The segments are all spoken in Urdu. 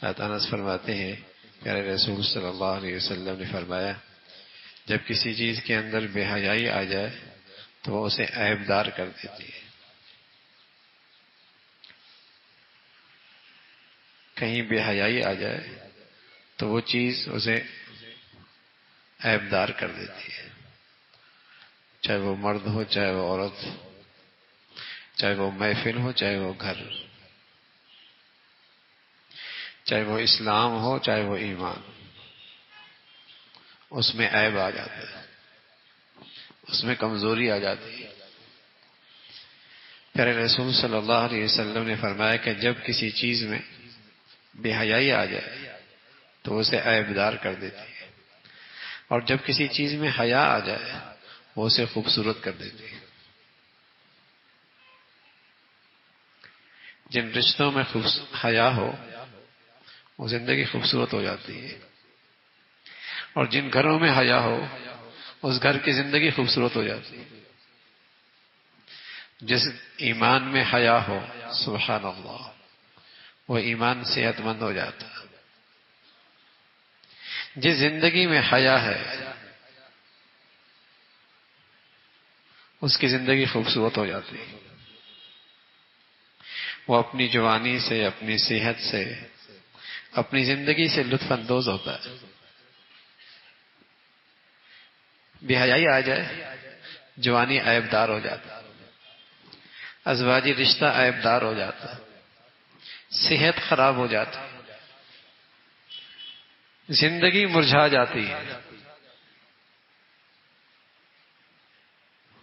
حضرت انس فرماتے ہیں پیارے رسول صلی اللہ علیہ وسلم نے فرمایا جب کسی چیز کے اندر بے حیائی آ جائے تو وہ اسے عیب دار کر دیتی ہے. کہیں بے حیائی آ جائے تو وہ چیز اسے عیب دار کر دیتی ہے، چاہے وہ مرد ہو چاہے وہ عورت، چاہے وہ محفل ہو چاہے وہ گھر، چاہے وہ اسلام ہو چاہے وہ ایمان، اس میں عیب آ جاتا ہے، اس میں کمزوری آ جاتی ہے. پیارے رسول صلی اللہ علیہ وسلم نے فرمایا کہ جب کسی چیز میں بے حیائی آ جائے تو اسے عیب دار کر دیتی ہے، اور جب کسی چیز میں حیا آ جائے وہ اسے خوبصورت کر دیتی ہے. جن رشتوں میں حیا ہو وہ زندگی خوبصورت ہو جاتی ہے، اور جن گھروں میں حیا ہو اس گھر کی زندگی خوبصورت ہو جاتی ہے. جس ایمان میں حیا ہو سبحان اللہ وہ ایمان صحت مند ہو جاتا ہے. جس زندگی میں حیا ہے اس کی زندگی خوبصورت ہو جاتی ہے. وہ اپنی جوانی سے، اپنی صحت سے، اپنی زندگی سے لطف اندوز ہوتا ہے. بے حیائی آ جائے جوانی عیب دار ہو جاتا ہے، ازواجی رشتہ عیب دار ہو جاتا ہے، صحت خراب ہو جاتی، زندگی مرجھا جاتی ہے،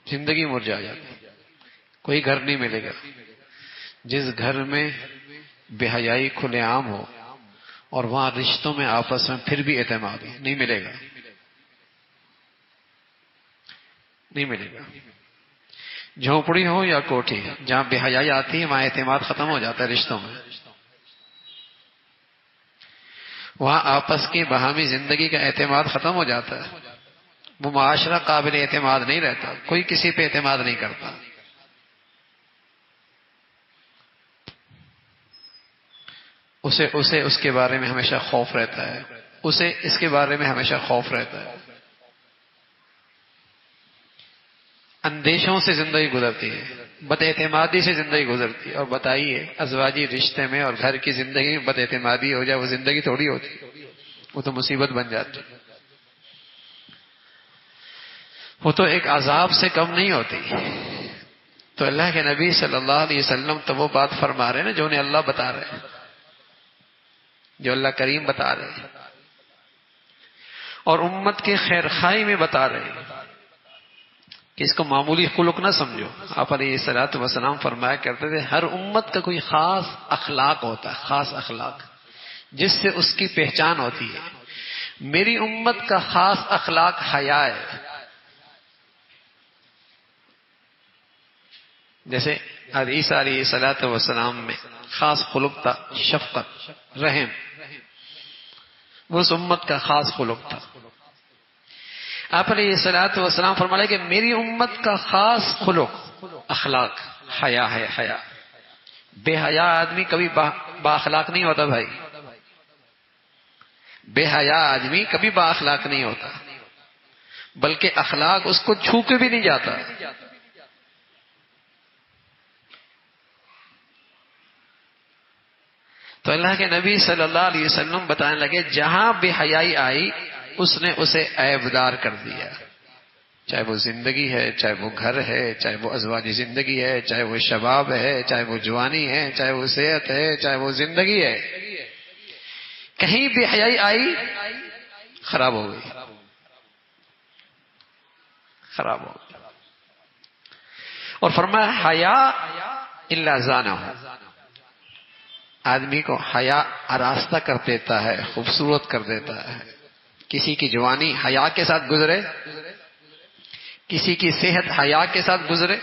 زندگی مرجھا جاتی ہے. کوئی گھر نہیں ملے گا جس گھر میں بے حیائی کھلے عام ہو اور وہاں رشتوں میں آپس میں پھر بھی اعتماد ہو. نہیں ملے گا، نہیں ملے گا. جھونپڑی ہو یا کوٹھی، جہاں بے حیائی آتی ہے وہاں اعتماد ختم ہو جاتا ہے رشتوں میں. وہاں آپس کی باہمی زندگی کا اعتماد ختم ہو جاتا ہے. وہ معاشرہ قابل اعتماد نہیں رہتا، کوئی کسی پہ اعتماد نہیں کرتا. اسے اس کے بارے میں ہمیشہ خوف رہتا ہے، اسے اس کے بارے میں ہمیشہ خوف رہتا ہے. اندیشوں سے زندگی گزرتی ہے، بد اعتمادی سے زندگی گزرتی ہے. اور بتائیے ازواجی رشتے میں اور گھر کی زندگی میں بد اعتمادی ہو جائے وہ زندگی تھوڑی ہوتی، وہ تو مصیبت بن جاتی. وہ تو ایک عذاب سے کم نہیں ہوتی. تو اللہ کے نبی صلی اللہ علیہ وسلم تو وہ بات فرما رہے ہیں نا جو انہیں اللہ بتا رہے ہیں، جو اللہ کریم بتا رہے ہیں، اور امت کے خیر خواہی میں بتا رہے ہیں کہ اس کو معمولی خلق نہ سمجھو. آپ علیہ الصلوۃ والسلام فرمایا کرتے تھے ہر امت کا کوئی خاص اخلاق ہوتا ہے، خاص اخلاق جس سے اس کی پہچان ہوتی ہے. میری امت کا خاص اخلاق حیا ہے. جیسے عیسیٰ علیہ الصلوۃ والسلام میں خاص خلق تھا شفقت، رحم، وہ اس امت کا خاص خلق تھا. آپ علیہ الصلوۃ والسلام فرمایا کہ میری امت کا خاص خلق اخلاق حیا ہے. حیا، بے حیا آدمی کبھی با اخلاق نہیں ہوتا بھائی. بے حیا آدمی کبھی با اخلاق نہیں ہوتا، بلکہ اخلاق اس کو چھو کے بھی نہیں جاتا. تو اللہ کے نبی صلی اللہ علیہ وسلم بتانے لگے جہاں بے حیائی آئی اس نے اسے عیب دار کر دیا. چاہے وہ زندگی ہے، چاہے وہ گھر ہے، چاہے وہ ازواجی زندگی ہے، چاہے وہ شباب ہے، چاہے وہ جوانی ہے، چاہے وہ صحت ہے، چاہے وہ زندگی ہے. کہیں بے حیائی آئی خراب ہو گئی، خراب ہو گئی. اور فرمایا حیا الا زانہ، آدمی کو حیا آراستہ کر دیتا ہے، خوبصورت کر دیتا ہے. کسی کی جوانی حیا کے ساتھ گزرے، کسی کی صحت حیا کے ساتھ گزرے،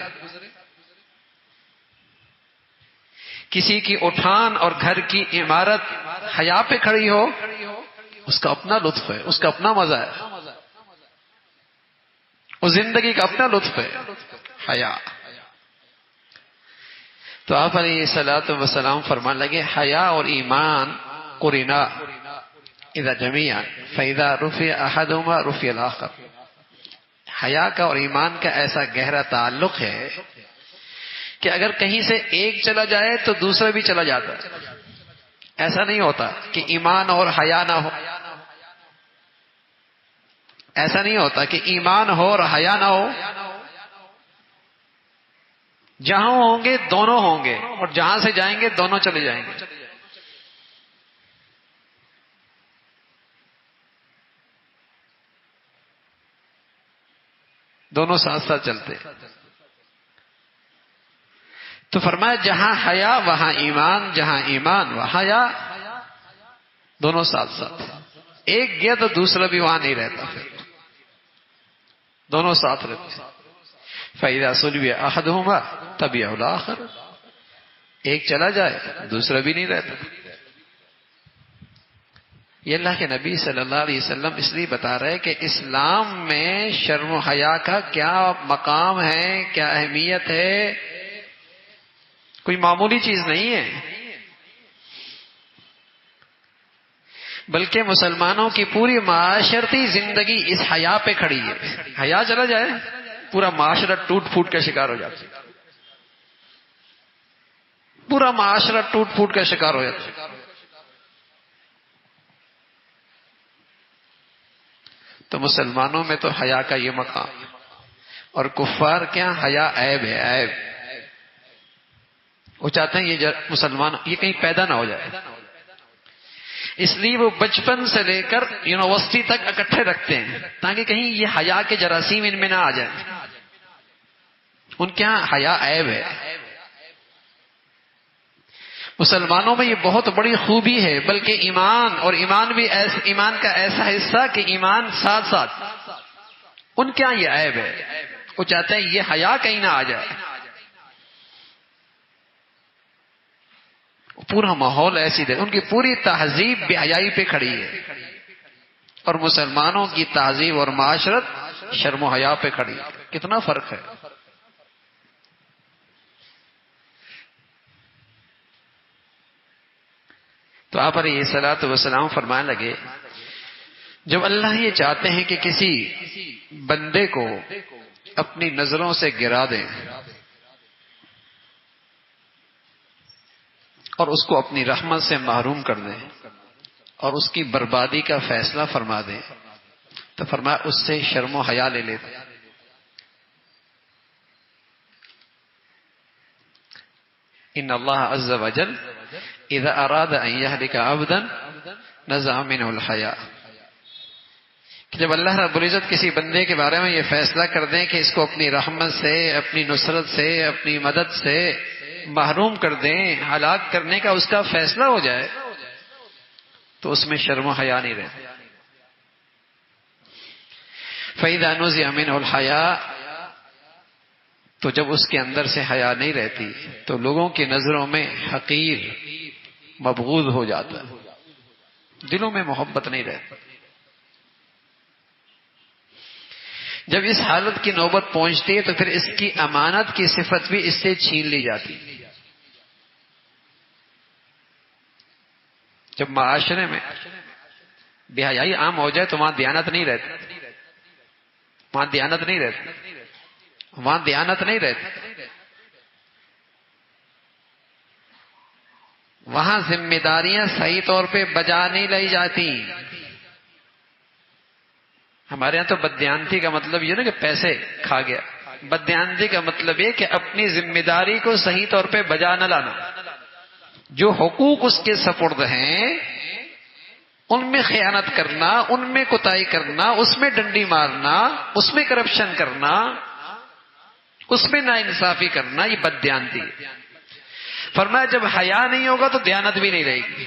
کسی کی اٹھان اور گھر کی عمارت حیا پہ کھڑی ہو، اس کا اپنا لطف ہے، اس کا اپنا مزہ ہے، اس زندگی کا اپنا لطف ہے حیا. تو آپ علیہ الصلوۃ والسلام فرمان لگے حیا اور ایمان قرنا اذا جميعا فاذا رفع احدهما رفع الاخر. حیا کا اور ایمان کا ایسا گہرا تعلق ہے کہ اگر کہیں سے ایک چلا جائے تو دوسرا بھی چلا جاتا ہے. ایسا نہیں ہوتا کہ ایمان اور حیا نہ ہو. ایسا نہیں ہوتا کہ ایمان ہو اور حیا نہ ہو. جہاں ہوں گے دونوں ہوں گے، اور جہاں سے جائیں گے دونوں چلے جائیں گے. دونوں ساتھ ساتھ چلتے. تو فرمایا جہاں حیا وہاں ایمان، جہاں ایمان وہاں حیا، دونوں ساتھ ساتھ. ایک گیا تو دوسرا بھی وہاں نہیں رہتا، پھر دونوں ساتھ رہتے. فَإِذَا سُلِبَ أَحَدُهُمَا تَبِعَهُ الْآخَرُ. ایک چلا جائے دوسرا بھی نہیں رہتا. یہ اللہ کے نبی صلی اللہ علیہ وسلم اس لیے بتا رہے کہ اسلام میں شرم و حیا کا کیا مقام ہے، کیا اہمیت ہے. کوئی معمولی چیز نہیں ہے، بلکہ مسلمانوں کی پوری معاشرتی زندگی اس حیا پہ کھڑی ہے. حیا چلا جائے پورا معاشرہ ٹوٹ پھوٹ کا شکار ہو جاتا ہے. پورا معاشرہ ٹوٹ پھوٹ کا شکار ہو جاتا ہے. تو مسلمانوں میں تو حیا کا یہ مقام، اور کفار کیا حیا عیب ہے، عیب. وہ چاہتے ہیں یہ مسلمان یہ کہیں پیدا نہ ہو جائے، اس لیے وہ بچپن سے لے کر یونیورسٹی تک اکٹھے رکھتے ہیں تاکہ کہیں یہ حیا کے جراثیم ان میں نہ آ جائیں. ان کے یہاں حیا عیب ہے. مسلمانوں میں یہ بہت بڑی خوبی ہے، بلکہ ایمان، اور ایمان بھی ایمان کا ایسا حصہ کہ ایمان ساتھ ساتھ. ان کے یہاں یہ عیب ہے، وہ چاہتے ہیں یہ حیا کہیں نہ آ جائے. پورا ماحول ایسی ہے، ان کی پوری تہذیب بے حیائی پہ کھڑی ہے، اور مسلمانوں کی تہذیب اور معاشرت شرم و حیا پہ کھڑی ہے. کتنا فرق ہے. تو آپ علیہ الصلوۃ والسلام فرمانے لگے جب اللہ یہ چاہتے ہیں کہ کسی بندے کو اپنی نظروں سے گرا دیں اور اس کو اپنی رحمت سے محروم کر دیں اور اس کی بربادی کا فیصلہ فرما دیں، تو فرمایا اس سے شرم و حیا لے لیتے. ان اللہ عز وجل اذا اراد ان يهلك عبدا نزع منه الحیا. کہ جب اللہ رب العزت کسی بندے کے بارے میں یہ فیصلہ کر دیں کہ اس کو اپنی رحمت سے، اپنی نصرت سے، اپنی مدد سے محروم کر دیں، ہلاک کرنے کا اس کا فیصلہ ہو جائے، تو اس میں شرم و حیا نہیں رہتی. فَإِذَا نُزِعَ مِنْهُ الْحَيَاءُ. تو جب اس کے اندر سے حیا نہیں رہتی تو لوگوں کی نظروں میں حقیر، مبغوض ہو جاتا ہے، دلوں میں محبت نہیں رہتی. جب اس حالت کی نوبت پہنچتی ہے تو پھر اس کی امانت کی صفت بھی اس سے چھین لی جاتی. جب معاشرے میں بے حیائی عام ہو جائے تو وہاں دیانت نہیں رہتی، وہاں دیانت نہیں رہتی، وہاں دیانت نہیں رہتی. وہاں ذمہ داریاں صحیح طور پہ بجا نہیں لائی جاتی. ہمارے یہاں تو بددیانتی کا مطلب یہ نا کہ پیسے کھا گیا. بددیانتی کا مطلب یہ کہ اپنی ذمہ داری کو صحیح طور پہ بجا نہ لانا. جو حقوق اس کے سپرد ہیں ان میں خیانت کرنا، ان میں کوتاہی کرنا، اس میں ڈنڈی مارنا، اس میں کرپشن کرنا، اس میں ناانصافی کرنا، یہ بددیانتی. فرمایا جب حیا نہیں ہوگا تو دیانت بھی نہیں رہے گی.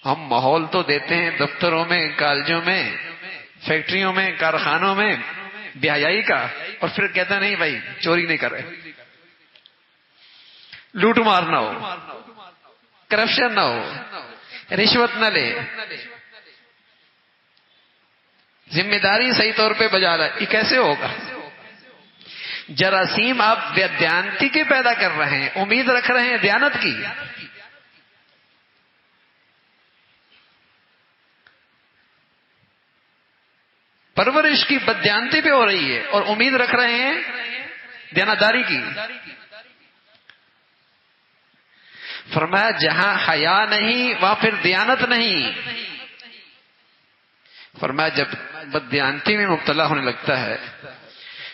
ہم ماحول تو دیتے ہیں دفتروں میں، کالجوں میں، فیکٹریوں میں، کارخانوں میں بے حیائی کا، اور پھر کہتا نہیں بھائی چوری نہیں کر رہے، لوٹ مار نہ ہو، کرپشن نہ ہو، رشوت نہ لے، ذمہ داری صحیح طور پہ بجا رہا ہے. یہ کیسے ہوگا؟ جراثیم آپ دیانتی کے پیدا کر رہے ہیں، امید رکھ رہے ہیں دیانت کی. پرورش کی بددیانتی پہ ہو رہی ہے اور امید رکھ رہے ہیں دیانتداری کی. فرمایا جہاں حیا نہیں وہاں پھر دیانت نہیں. فرمایا جب بددیانتی میں مبتلا ہونے لگتا ہے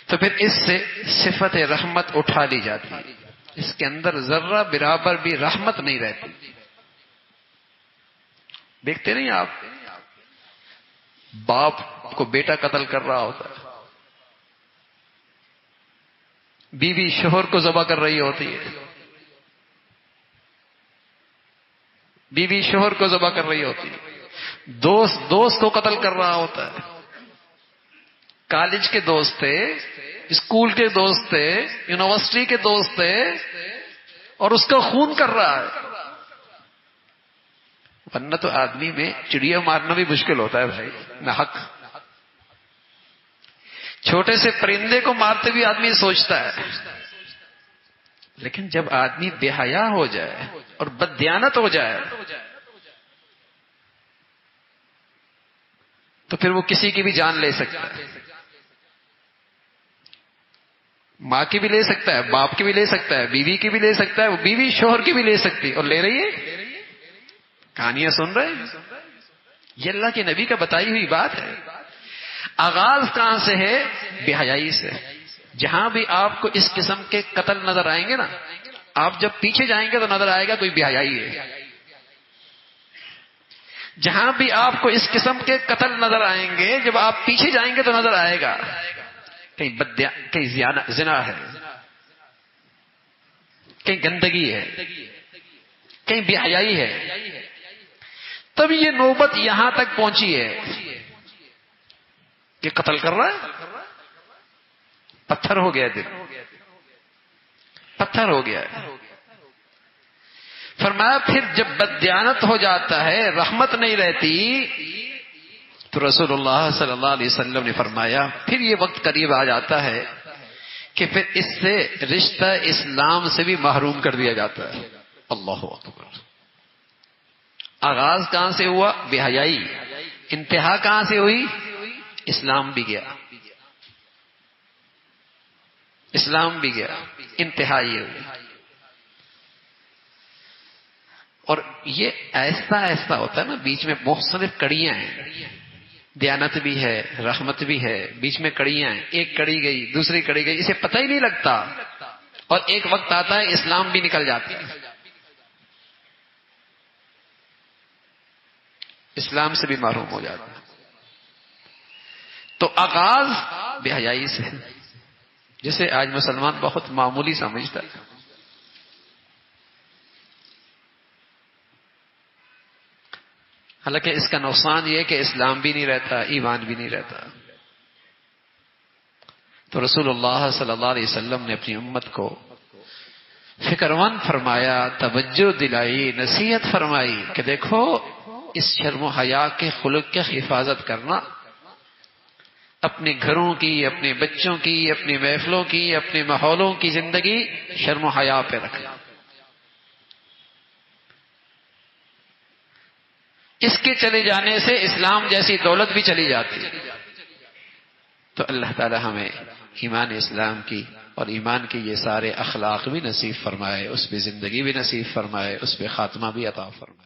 تو پھر اس سے صفت رحمت اٹھا لی جاتی ہے، اس کے اندر ذرہ برابر بھی رحمت نہیں رہتی. دیکھتے نہیں آپ، باپ کو بیٹا قتل کر رہا ہوتا ہے، بیوی شوہر کو ذبح کر رہی ہوتی ہے، بیوی شوہر کو ذبح کر رہی ہوتی ہے، دوست کو قتل کر رہا ہوتا ہے. کالج کے دوست تھے، اسکول کے دوست تھے، یونیورسٹی کے دوست تھے، اور اس کا خون کر رہا ہے. ورنہ تو آدمی میں چڑیا مارنا بھی مشکل ہوتا ہے بھائی، نہ حق. چھوٹے سے پرندے کو مارتے بھی آدمی سوچتا ہے، لیکن جب آدمی بے حیا ہو جائے اور بددیانت ہو جائے تو پھر وہ کسی کی بھی جان لے سکتا ہے. ماں کی بھی لے سکتا ہے، باپ کی بھی لے سکتا ہے، بیوی کی بھی لے سکتا ہے، وہ بیوی شوہر کی بھی لے سکتی اور لے رہی ہے. کہانیاں سن رہے ہیں، یہ اللہ کے نبی کا بتائی ہوئی بات ہے. آغاز کہاں سے ہے؟ بے حیائی سے. جہاں بھی آپ کو اس قسم کے قتل نظر آئیں گے نا، آپ جب پیچھے جائیں گے تو نظر آئے گا کوئی بے حیائی ہے. جہاں بھی آپ کو اس قسم کے قتل نظر آئیں گے، جب آپ پیچھے جائیں گے تو نظر آئے گا کہیں زنا ہے، کہیں گندگی ہے، کہیں بے حیائی ہے. تب یہ نوبت یہاں تک پہنچی ہے کہ قتل کر رہا ہے. پتھر ہو گیا دل، پتھر ہو گیا ہے. فرمایا پھر جب بددیانت ہو جاتا ہے، رحمت نہیں رہتی، تو رسول اللہ صلی اللہ علیہ وسلم نے فرمایا پھر یہ وقت قریب آ جاتا ہے کہ پھر اس سے رشتہ اسلام سے بھی محروم کر دیا جاتا ہے. اللہ اکبر. آغاز کہاں سے ہوا؟ بے حیائی. انتہا کہاں سے ہوئی؟ اسلام بھی گیا، اسلام بھی گیا، انتہا یہ ہوئی. اور یہ ایسا ایسا ہوتا ہے نا، بیچ میں مختلف کڑیاں ہیں، دیانت بھی ہے، رحمت بھی ہے، بیچ میں کڑیاں ہیں. ایک کڑی گئی، دوسری کڑی گئی، اسے پتہ ہی نہیں لگتا. اور ایک وقت آتا ہے اسلام بھی نکل جاتا ہے، اسلام سے بھی محروم ہو جاتا ہے. تو آغاز بے حیائی سے، جسے آج مسلمان بہت معمولی سمجھتا ہے. حالانکہ اس کا نقصان یہ ہے کہ اسلام بھی نہیں رہتا، ایمان بھی نہیں رہتا. تو رسول اللہ صلی اللہ علیہ وسلم نے اپنی امت کو فکر مند فرمایا، توجہ دلائی، نصیحت فرمائی کہ دیکھو اس شرم و حیا کے خلق کی حفاظت کرنا، اپنے گھروں کی، اپنے بچوں کی، اپنی محفلوں کی، اپنے ماحولوں کی زندگی شرم و حیا پہ رکھنا. اس کے چلے جانے سے اسلام جیسی دولت بھی چلی جاتی ہے. تو اللہ تعالی ہمیں ایمان اسلام کی اور ایمان کے یہ سارے اخلاق بھی نصیب فرمائے، اس پہ زندگی بھی نصیب فرمائے، اس پہ خاتمہ بھی عطا فرمائے.